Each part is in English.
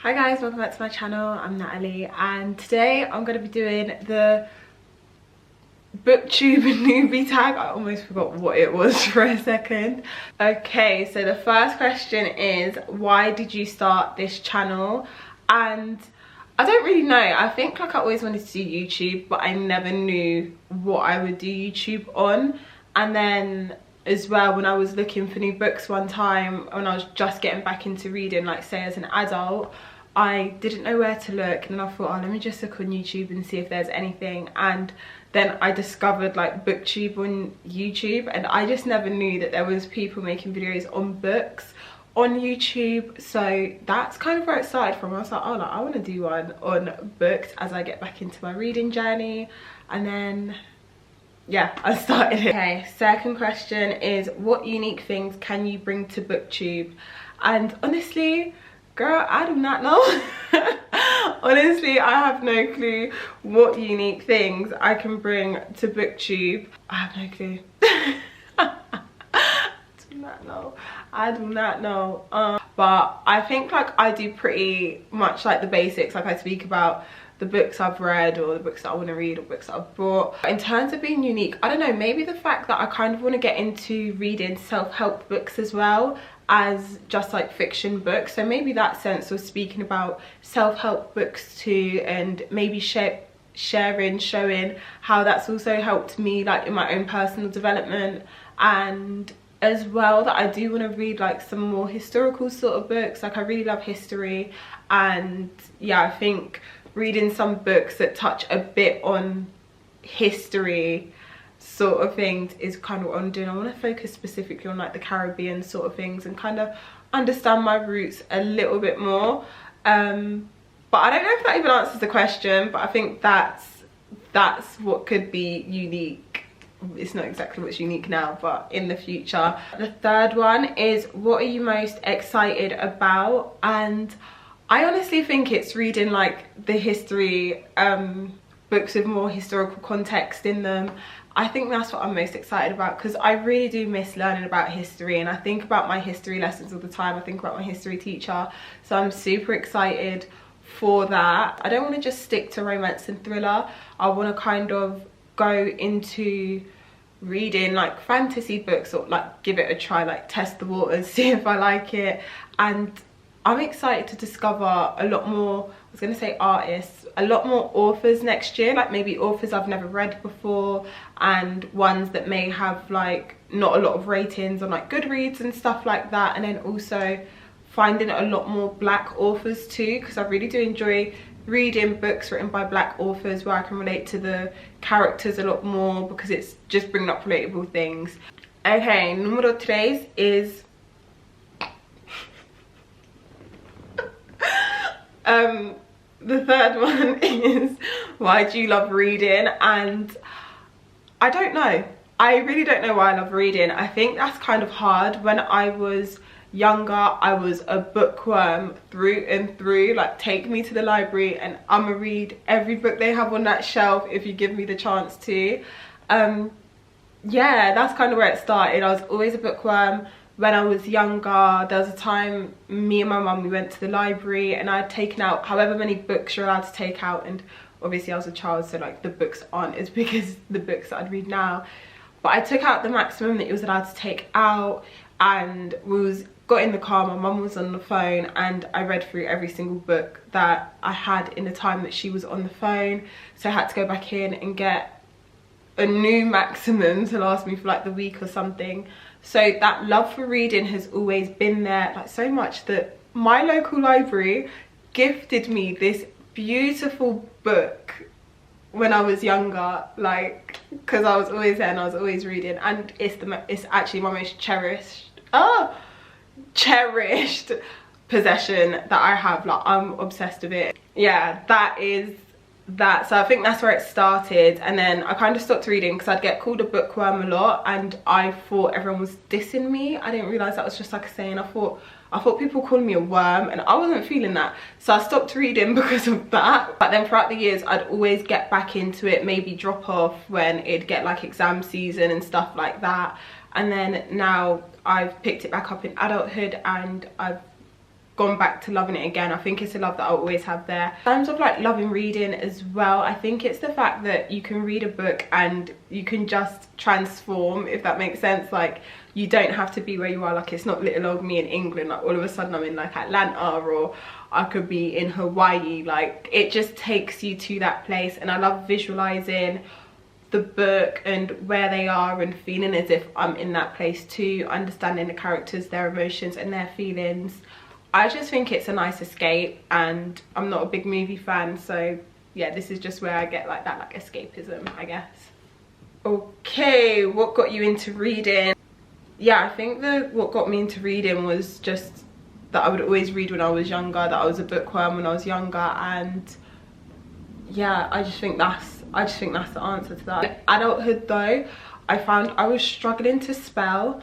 Hi guys, welcome back to my channel. I'm Natalie and today I'm going to be doing the Booktube Newbie tag. I almost forgot what it was for a second. Okay, so the first question is, why did you start this channel? And I don't really know. I think like I always wanted to do YouTube, but I never knew what I would do YouTube on. And then as well, when I was looking for new books one time, when I was just getting back into reading, like say as an adult, I didn't know where to look, and then I thought, oh, let me just look on YouTube and see if there's anything. And then I discovered like Booktube on YouTube, and I just never knew that there was people making videos on books on YouTube. So that's kind of where it started from. I was like, oh, like, I want to do one on books as I get back into my reading journey. And then yeah, I started it. Okay, second question is, what unique things can you bring to Booktube? And honestly, girl, I do not know. Honestly, I have no clue what unique things I can bring to Booktube. I have no clue. I do not know. But I think like I do pretty much like the basics. Like I speak about the books I've read, or the books that I want to read, or books that I've bought. In terms of being unique, I don't know, maybe the fact that I kind of want to get into reading self-help books as well as just like fiction books. So maybe that sense of speaking about self-help books too, and maybe showing how that's also helped me like in my own personal development. And as well, that I do want to read like some more historical sort of books. Like I really love history, and yeah, I think reading some books that touch a bit on history sort of things is kind of what I'm doing. I want to focus specifically on like the Caribbean sort of things and kind of understand my roots a little bit more. But I don't know if that even answers the question, but I think that's what could be unique. It's not exactly what's unique now, but in the future. The third one is, what are you most excited about? And I honestly think it's reading like the history books with more historical context in them. I think that's what I'm most excited about, because I really do miss learning about history, and I think about my history lessons all the time. I think about my history teacher, so I'm super excited for that. I don't want to just stick to romance and thriller. I want to kind of go into reading like fantasy books, or like give it a try, like test the waters, see if I like it. And I'm excited to discover a lot more, I was going to say artists, a lot more authors next year, like maybe authors I've never read before, and ones that may have like not a lot of ratings on like Goodreads and stuff like that. And then also finding a lot more black authors too, because I really do enjoy reading books written by black authors where I can relate to the characters a lot more, because it's just bringing up relatable things. Okay, número 3 is the third one is, why do you love reading? And I don't know. I really don't know why I love reading. I think that's kind of hard. When I was younger, I was a bookworm through and through. Like, take me to the library and I'ma read every book they have on that shelf if you give me the chance to. Yeah, that's kind of where it started. I was always a bookworm. When I was younger, there was a time me and my mum, we went to the library, and I'd taken out however many books you're allowed to take out, and obviously I was a child, so like the books aren't as big as the books that I'd read now, but I took out the maximum that you was allowed to take out. And got in the car, my mum was on the phone, and I read through every single book that I had in the time that she was on the phone. So I had to go back in and get a new maximum to last me for like the week or something. So that love for reading has always been there, like so much that my local library gifted me this beautiful book when I was younger, like, because I was always there and I was always reading. And it's actually my most cherished possession that I have. Like, I'm obsessed with it. Yeah, that is that. So I think that's where it started. And then I kind of stopped reading because I'd get called a bookworm a lot, and I thought everyone was dissing me. I didn't realize that was just like a saying. I thought people calling me a worm, and I wasn't feeling that, so I stopped reading because of that. But then throughout the years, I'd always get back into it, maybe drop off when it'd get like exam season and stuff like that. And then now I've picked it back up in adulthood, and I've gone back to loving it again. I think it's a love that I'll always have there. In terms of like loving reading as well, I think it's the fact that you can read a book and you can just transform, if that makes sense. Like, you don't have to be where you are. Like, it's not little old me in England, like all of a sudden I'm in like Atlanta, or I could be in Hawaii. Like, it just takes you to that place, and I love visualizing the book and where they are and feeling as if I'm in that place too, understanding the characters, their emotions and their feelings. I just think it's a nice escape, and I'm not a big movie fan, so yeah, this is just where I get like that, like escapism, I guess. Okay, what got you into reading? Yeah, I think what got me into reading was just that I would always read when I was younger, that I was a bookworm when I was younger, and yeah, I just think that's the answer to that. In adulthood though, I found I was struggling to spell,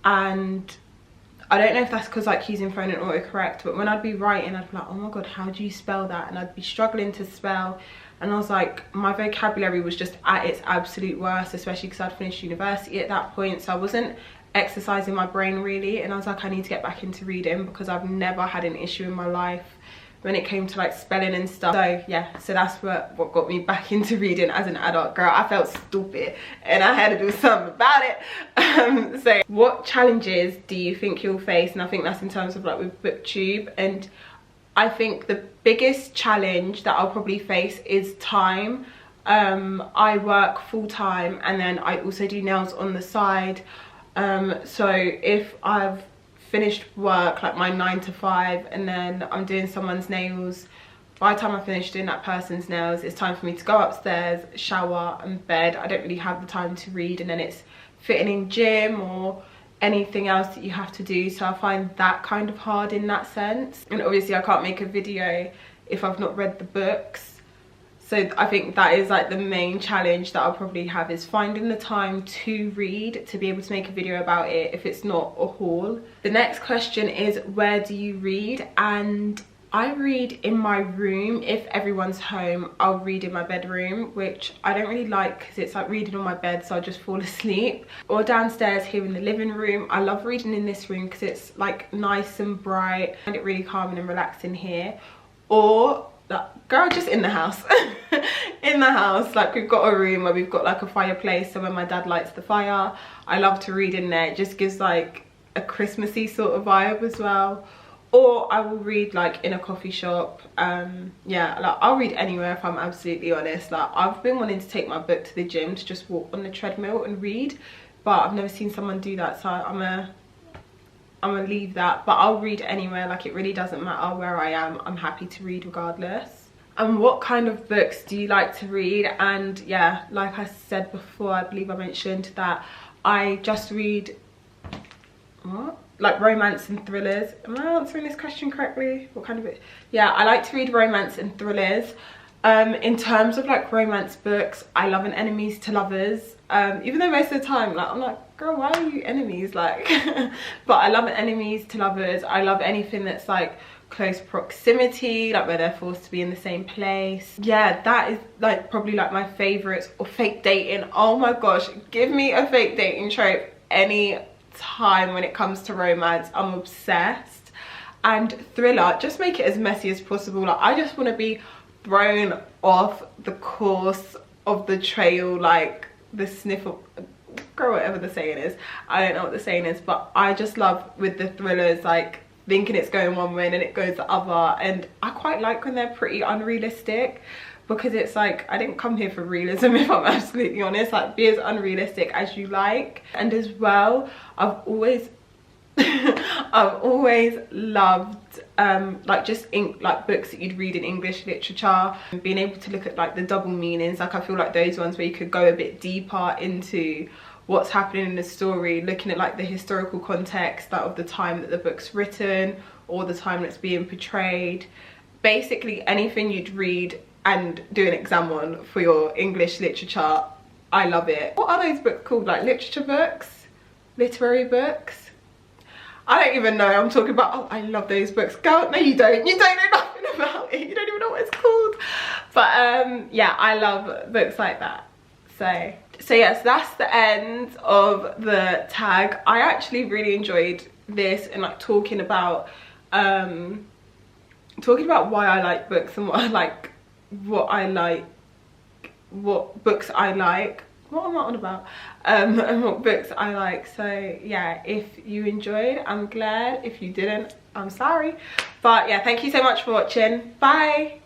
and I don't know if that's because like using phone and autocorrect, but when I'd be writing, I'd be like, oh my god, how do you spell that? And I'd be struggling to spell, and I was like, my vocabulary was just at its absolute worst, especially because I'd finished university at that point, so I wasn't exercising my brain really, and I was like, I need to get back into reading because I've never had an issue in my life when it came to like spelling and stuff. So yeah, so that's what got me back into reading as an adult. Girl, I felt stupid and I had to do something about it. So what challenges do you think you'll face? And I think that's in terms of like with Booktube, and I think the biggest challenge that I'll probably face is time. I work full-time, and then I also do nails on the side. So if I've finished work, like my 9 to 5, and then I'm doing someone's nails, by the time I finish doing that person's nails, it's time for me to go upstairs, shower and bed. I don't really have the time to read, and then it's fitting in gym or anything else that you have to do, so I find that kind of hard in that sense. And obviously I can't make a video if I've not read the books. So I think that is like the main challenge that I'll probably have, is finding the time to read, to be able to make a video about it if it's not a haul. The next question is, where do you read? And I read in my room. If everyone's home, I'll read in my bedroom, which I don't really like because it's like reading on my bed, so I just fall asleep. Or downstairs here in the living room. I love reading in this room because it's like nice and bright. I find it really calming and relaxing here. Or girl, just in the house. In the house, like we've got a room where we've got like a fireplace, so when my dad lights the fire, I love to read in there. It just gives like a Christmassy sort of vibe as well. Or I will read like in a coffee shop. Yeah, like I'll read anywhere if I'm absolutely honest. Like I've been wanting to take my book to the gym to just walk on the treadmill and read, but I've never seen someone do that, so I'm gonna leave that. But I'll read anywhere. Like it really doesn't matter where I am, I'm happy to read regardless. And what kind of books do you like to read? And yeah, like I said before, I believe I mentioned that I just read like romance and thrillers. Am I answering this question correctly? What kind of it? Yeah, I like to read romance and thrillers. In terms of like romance books, I love an enemies to lovers. Even though most of the time, like I'm like, girl, why are you enemies? Like, but I love enemies to lovers. I love anything that's like close proximity, like where they're forced to be in the same place. Yeah, that is like probably like my favorites. Or fake dating. Oh my gosh, give me a fake dating trope any time when it comes to romance. I'm obsessed. And thriller, just make it as messy as possible. Like I just want to be thrown off the course of the trail, like the sniff of, girl, whatever the saying is. I don't know what the saying is, but I just love with the thrillers, like thinking it's going one way and then it goes the other. And I quite like when they're pretty unrealistic, because it's like, I didn't come here for realism, if I'm absolutely honest. Like, be as unrealistic as you like. And as well, I've always loved like just like books that you'd read in English literature, and being able to look at like the double meanings. Like I feel like those ones where you could go a bit deeper into what's happening in the story, looking at like the historical context of the time that the book's written or the time that's being portrayed. Basically anything you'd read and do an exam on for your English literature, I love it. What are those books called? Like literature books? Literary books? I don't even know. I'm talking about, oh, I love those books. Girl, no you don't. You don't know nothing about it. You don't even know what it's called. But yeah, I love books like that. So yes, that's the end of the tag. I actually really enjoyed this and like talking about talking about why I like books and what I like, what books I like, what am I on about, and what books I like. So yeah, if you enjoyed, I'm glad. If you didn't, I'm sorry. But yeah, thank you so much for watching. Bye.